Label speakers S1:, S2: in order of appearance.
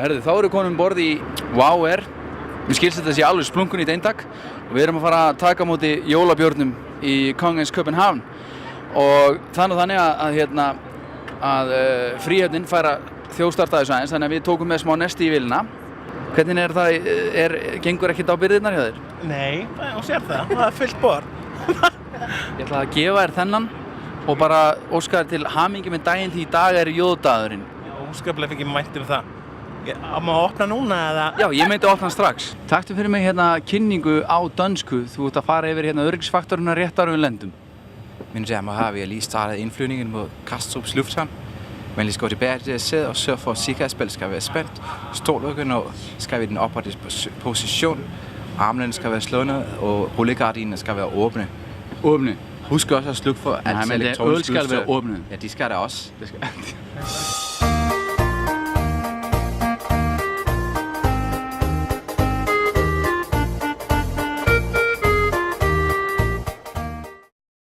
S1: herðu, þá erum við konum borð í Wow Air. Mér skilst þetta sé alveg splunkun í eintak og við erum að fara að taka á móti jólabjörnum í Kongens København og þannig að Fríhöfnin fær að þjóðstarta þessu aðeins, þannig að við tókum með smá nesti í vélina. Hvernig er það, gengur ekkert á byrðirnar hjá þér?
S2: Nei, þú sér það er fullt borð.
S1: Ég ætla að gefa þér þennan og bara óska þér til hamingju með daginn því í dag er jóðdagurinn.
S2: Óskaplega fikk ég mænt það. Á maður að opna núna eða?
S1: Já, ég meinti að opna hann strax. Taktu fyrir mig kynningu á dønsku. Þú ert að fara yfir öryggisfaktorerne rétt áður við lendum.
S3: Mine damer og herrer, vi har lige startet indflyvningen mod Kastrups Lufthavn. Men lige skal gå tilbage til det sæde og sørge for, at sikkerhedsbæltet skal være spændt. Stolryggen skal vi den oprette position. Armene skal være slået ned, og rullegardinerne skal være åbne.
S1: Åbne?
S3: Husk også at slukke for alt elektronisk udstyr.
S1: Nej, men det skal være åbne.
S3: Ja, de skal der også.
S1: Det skal.